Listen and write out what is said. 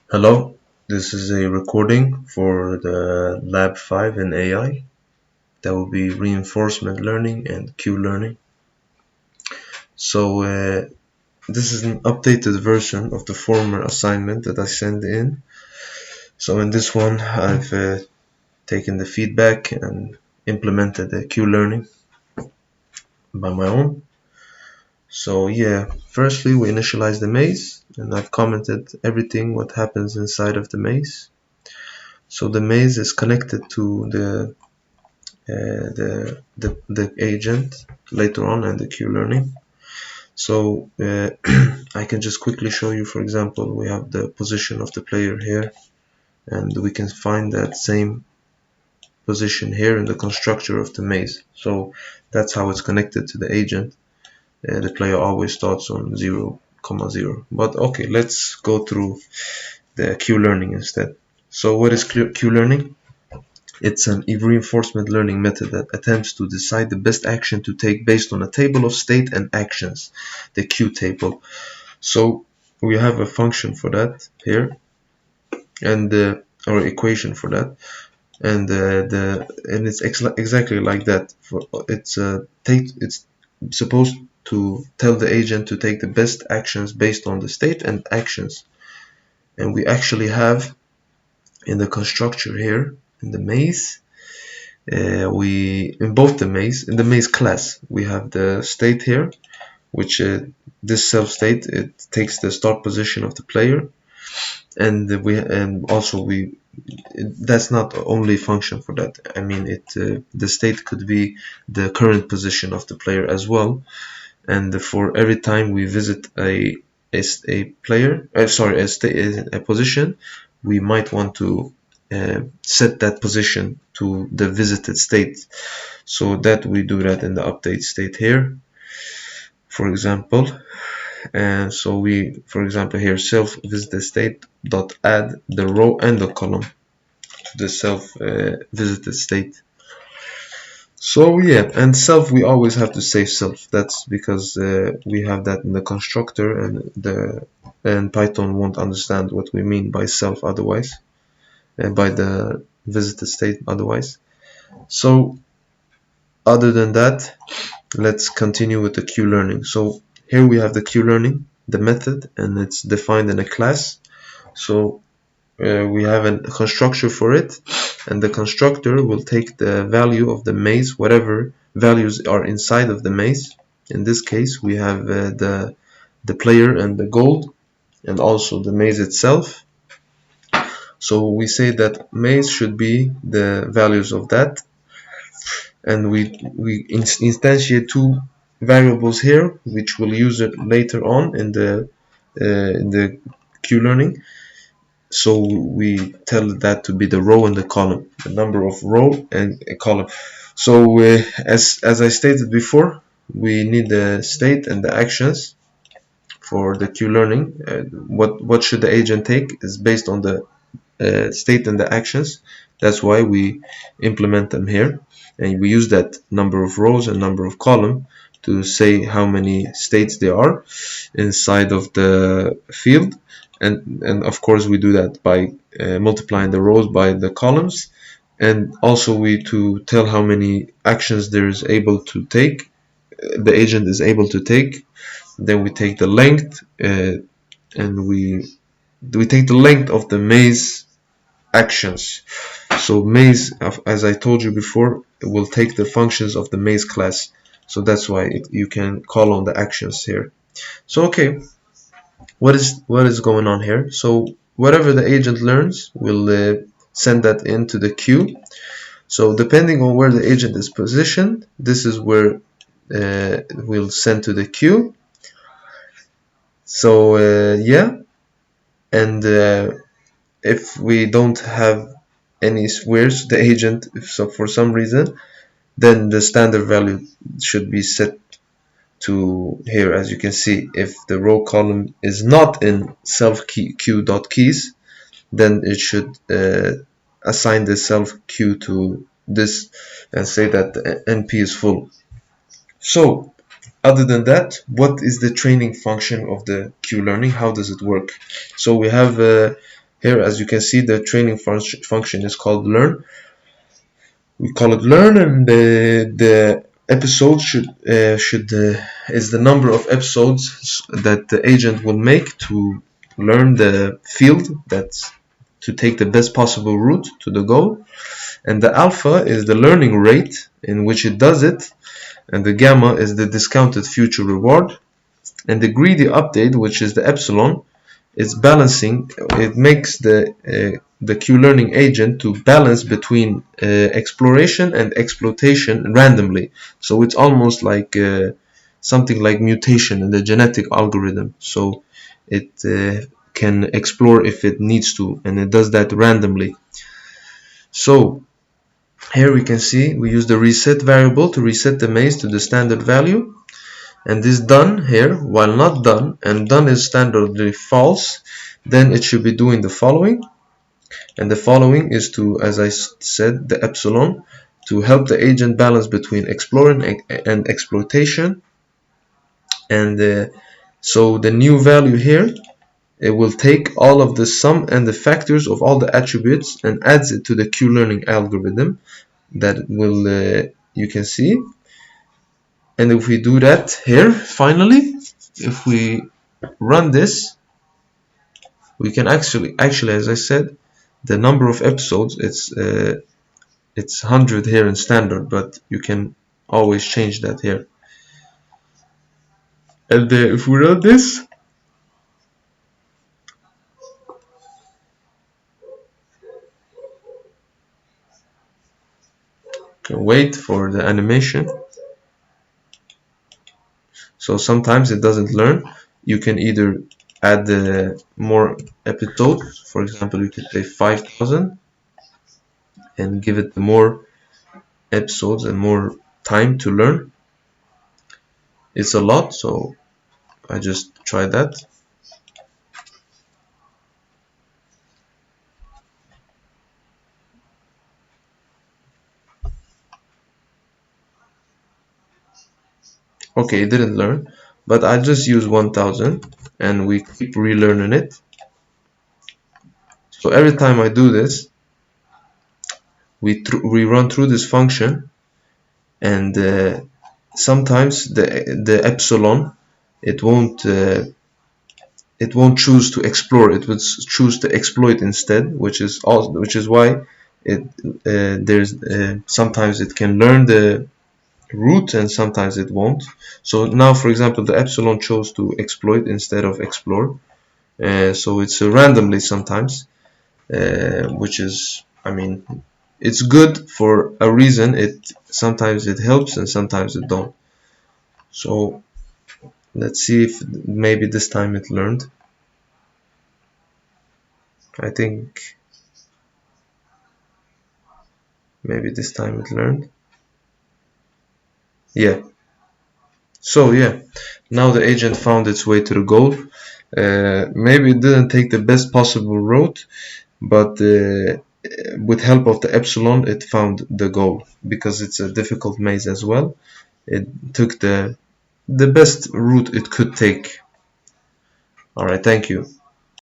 Hello, this is a recording for the Lab 5 in AI. That will be reinforcement learning and Q-learning. So this is an updated version of the former assignment that I sent in. So in this one, I've taken the feedback and implemented the Q-learning by my own. So yeah, firstly we initialize the maze, and I've commented everything what happens inside of the maze. So the maze is connected to the agent later on and the Q-learning. So I can just quickly show you. For example, we have the position of the player here, and we can find that same position here in the constructor of the maze. So that's how it's connected to the agent. The player always starts on 0, 0. But okay, let's go through the Q-learning instead. So what is Q-learning? It's an reinforcement learning method that attempts to decide the best action to take based on a table of state and actions, the Q table. So we have a function for that here, and or equation for that, and it's exactly like that. It's supposed to tell the agent to take the best actions based on the state and actions, and we actually have in the constructor here in the maze. We in both in the maze class, we have the state here, which this self state, it takes the start position of the player, and also that's not only function for that. I mean, the state could be the current position of the player as well, and for every time we visit a player, sorry, a position, we might want to set that position to the visited state. So that we do that in the update state here, for example. And so we, for example, here self visited state dot add the row and the column to the self visited state. So yeah, and self, we always have to say self. That's because we have that in the constructor, and Python won't understand what we mean by self otherwise, by the visited state otherwise. So other than that, let's continue with the Q-learning. So here we have the Q-learning, the method, and it's defined in a class. So we have a constructor for it, and the constructor will take the value of the maze, whatever values are inside of the maze. In this case, we have the player and the gold, and also the maze itself. So we say that maze should be the values of that, and we instantiate two variables here, which we'll use it later on in the Q-learning. So we tell that to be the row and the column, the number of row and a column. So as I stated before, we need the state and the actions for the Q-learning. What should the agent take is based on the state and the actions. That's why we implement them here, and we use that number of rows and number of column to say how many states there are inside of the field, and of course we do that by multiplying the rows by the columns, and also we to tell how many actions there is able to take, the agent is able to take. Then we take the length, and we take the length of the maze actions. So maze, as I told you before, it will take the functions of the maze class. So that's why you can call on the actions here. So okay, what is going on here? So whatever the agent learns, we'll send that into the queue. So depending on where the agent is positioned, this is where we'll send to the queue. So yeah, and if we don't have any where's the agent, so for some reason, then the standard value should be set to here. As you can see, if the row column is not in self queue.keys, then it should assign the self queue to this and say that the NP is full. So other than that, what is the training function of the Q-learning? How does it work? So we have here, as you can see, the training function is called learn. We call it learn, and the episode is the number of episodes that the agent will make to learn the field, that's to take the best possible route to the goal. And the alpha is the learning rate in which it does it, and the gamma is the discounted future reward, and the greedy update, which is the epsilon, is balancing. It makes the Q-learning agent to balance between exploration and exploitation randomly. So it's almost like something like mutation in the genetic algorithm. So it can explore if it needs to, and it does that randomly. So here we can see we use the reset variable to reset the maze to the standard value. And this done here, while not done, and done is standardly false, then it should be doing the following. And the following is to, as I said, the epsilon, to help the agent balance between exploring and exploitation. And so the new value here, it will take all of the sum and the factors of all the attributes and adds it to the Q-learning algorithm that will, you can see. And if we do that here, finally, if we run this, we can actually, as I said, the number of episodes, it's 100 here in standard, but you can always change that here. And if we run this, can wait for the animation. So sometimes it doesn't learn. You can either add more episodes. For example, you could say 5,000 and give it more episodes and more time to learn. It's a lot, so I just tried that. Okay, it didn't learn, but I just use 1000 and we keep relearning it. So every time I do this, we run through this function, and sometimes the epsilon, it won't choose to explore, it would choose to exploit instead, which is why sometimes it can learn the route and sometimes it won't. So now, for example, the epsilon chose to exploit instead of explore, so it's randomly sometimes, which is, I mean, it's good for a reason. Sometimes it helps and sometimes it don't. So let's see if maybe this time it learned. I think maybe this time it learned. Yeah. So yeah, now the agent found its way to the goal. Maybe it didn't take the best possible route, but with help of the epsilon, it found the goal, because it's a difficult maze as well. It took the best route it could take. Alright, thank you.